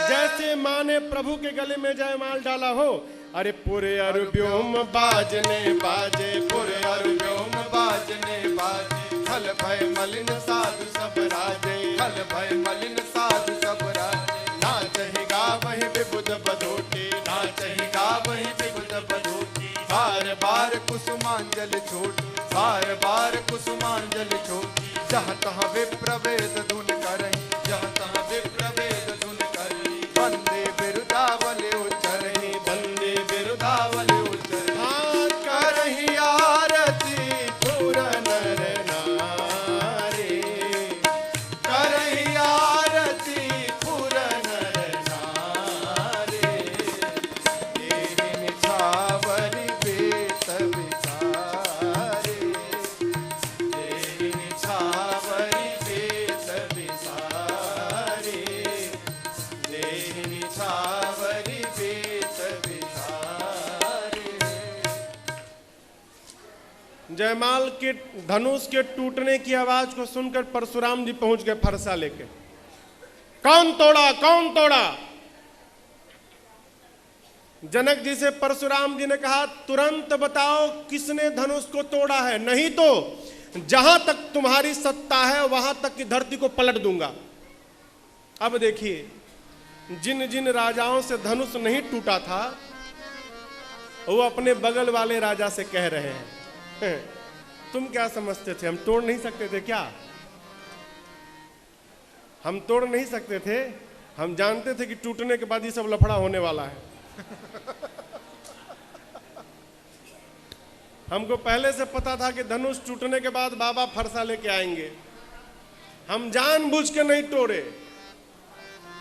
जैसे माँ ने प्रभु के गले में जयमाल डाला हो, अरे पूरे अरु व्योम बाजने बाजे, पुरे और व्योम बाजने बाजे। खल भय मलिन साधु सब राजे, खल भय मलिन साधु सब राजे। नाचहि गावहि विबुध बधोटी, नाचहि गावहि विबुध बधोटी। बार बार कुसुमांजलि छोटी, बार बार कुसुमांजलि छोटी। जहाँ तहाँ विप्रवेद धुन करहि, जहाँ तहाँ विप्रवेद धुन करहि। वंदे बिरुदावली उच्चरहि, वंदे बिरुदावली उच्चरहि। हाथ करहि आरती पुर नर नारी, करहि आरती पुर नर नारी। देहि निछावरि बेत बिसारे, देहि निछावरि बेत बिसारे, देहि निछावरि बेत बिसारे। जयमाल के धनुष के टूटने की आवाज को सुनकर परशुराम जी पहुंच गए फरसा लेके। कौन तोड़ा, कौन तोड़ा? जनक जी से परशुराम जी ने कहा तुरंत बताओ किसने धनुष को तोड़ा है, नहीं तो जहां तक तुम्हारी सत्ता है वहां तक की धरती को पलट दूंगा। अब देखिए, जिन जिन राजाओं से धनुष नहीं टूटा था वो अपने बगल वाले राजा से कह रहे हैं तुम क्या समझते थे हम तोड़ नहीं सकते थे क्या? हम तोड़ नहीं सकते थे, हम जानते थे कि टूटने के बाद ये सब लफड़ा होने वाला है। हमको पहले से पता था कि धनुष टूटने के बाद बाबा फरसा लेके आएंगे। हम जानबूझ के नहीं तोड़े,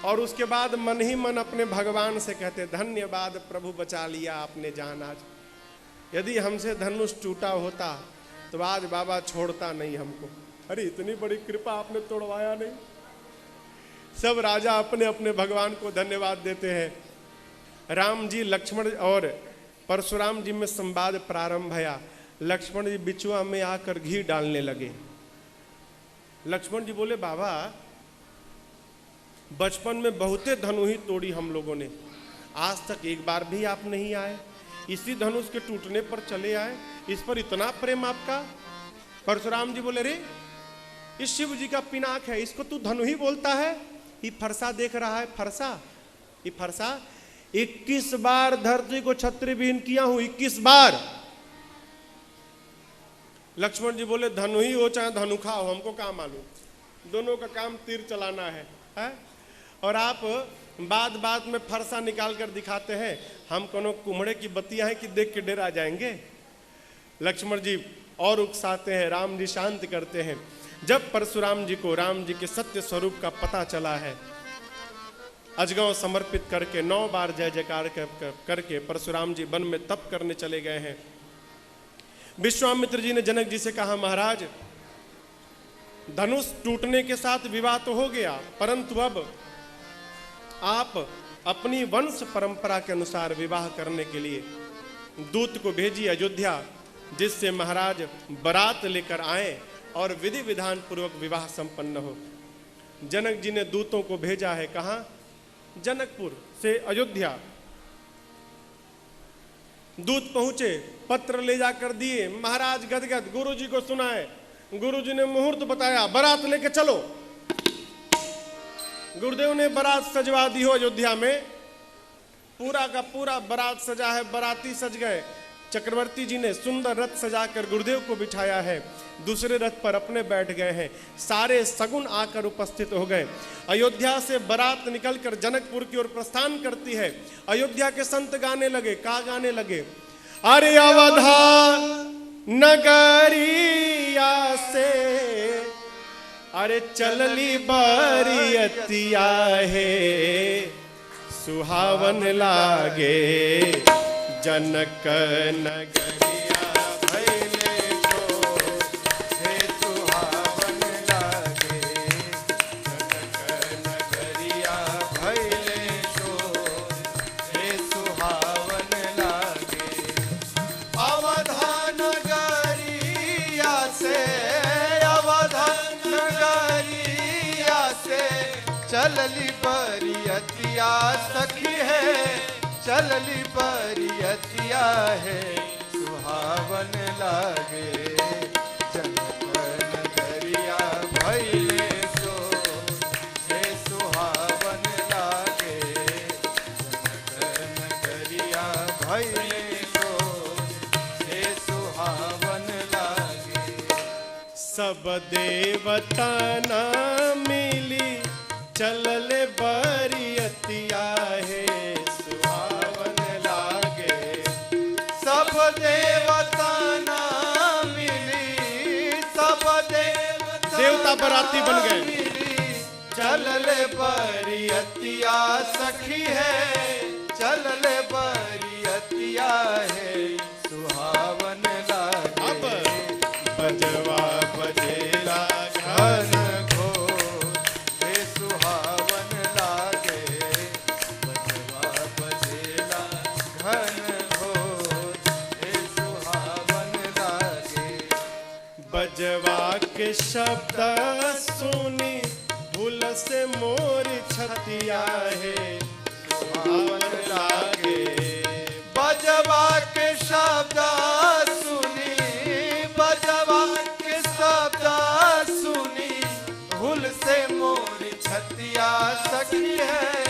और उसके बाद मन ही मन अपने भगवान से कहते धन्यवाद प्रभु, बचा लिया आपने जान आज। यदि हमसे धनुष टूटा होता तो आज बाबा छोड़ता नहीं हमको। अरे इतनी बड़ी कृपा आपने तोड़वाया नहीं। सब राजा अपने अपने भगवान को धन्यवाद देते हैं। राम जी, लक्ष्मण और परशुराम जी में संवाद प्रारंभ भया। लक्ष्मण जी बिचुआ में आकर घी डालने लगे। लक्ष्मण जी बोले बाबा बचपन में बहुते धनु ही तोड़ी हम लोगों ने, आज तक एक बार भी आप नहीं आए, इसी धनुष के टूटने पर चले आए, इस पर इतना प्रेम आपका। परशुराम जी बोले रे ये शिव जी का पिनाक है, इसको तू धनु ही बोलता है? ये फरसा देख रहा है, फरसा, ये फरसा 21 बार धरती को छत्री विहीन किया हूं, 21 बार। लक्ष्मण जी बोले धनु ही हो चाहे धनु खाओ, हमको क्या मालूम, दोनों का काम तीर चलाना है? और आप बात बात में फरसा निकाल कर दिखाते हैं, हम कोनो कुम्हड़े की बत्तियां हैं कि देख के डरा जाएंगे। लक्ष्मण जी और उकसाते हैं, राम जी शांत करते हैं। जब परशुराम जी को राम जी के सत्य स्वरूप का पता चला है, अजगौ समर्पित करके 9 बार जय जयकार करके परशुराम जी वन में तप करने चले गए हैं। विश्वामित्र जी ने जनक जी से कहा महाराज धनुष टूटने के साथ विवाह तो हो गया, परंतु अब आप अपनी वंश परंपरा के अनुसार विवाह करने के लिए दूत को भेजिए अयोध्या, जिससे महाराज बारात लेकर आए और विधि विधान पूर्वक विवाह संपन्न हो। जनक जी ने दूतों को भेजा है, कहा जनकपुर से अयोध्या दूत पहुंचे, पत्र ले जाकर दिए, महाराज गदगद गुरुजी को सुनाए। गुरुजी ने मुहूर्त बताया, बारात लेके चलो। गुरुदेव ने बारात सजवा दी हो अयोध्या में, पूरा का पूरा बारात सजा है, बाराती सज गए। चक्रवर्ती जी ने सुंदर रथ सजाकर गुरुदेव को बिठाया है, दूसरे रथ पर अपने बैठ गए हैं। सारे सगुन आकर उपस्थित हो गए। अयोध्या से बारात निकलकर जनकपुर की ओर प्रस्थान करती है। अयोध्या के संत गाने लगे, का गाने लगे, अरे अवधा नगरिया से अरे चलली बरियतिया है, सुहावन लागे जनक नगरिया भैले को, हे सुहावन लागे जनक नगरिया भैले को, हे सुहावन लागे। अवधा नगरिया से, अवधा नगरिया से चलली बरियतिया सखी है, चलली बरियतिया है, सुहावन लागे जनक नगरिया भैले सो, हे सुहावन लागे जनक नगरिया भैले सो, हे सुहावन लागे। सब देवता न मिली चलले बरियतिया है, सुहावन लागे। सब देवता ना मिली, सब देवता बराती बन गए। मिली, चलले बरियतिया सखी है, चलले बरियतिया है, सुहावन लागे। अब बजवा बजेला घन घोर, हे सुहावन लागे, बजवा बजेला घन घोर, हे सुहावन लागे। बजवा के शब्द सुनी भूल से मोर छतिया है, सुहावन लागे। बजवा के शब्द सुनी, बजवा के शब्द सुनी, भूल से मोर छतिया सखी है,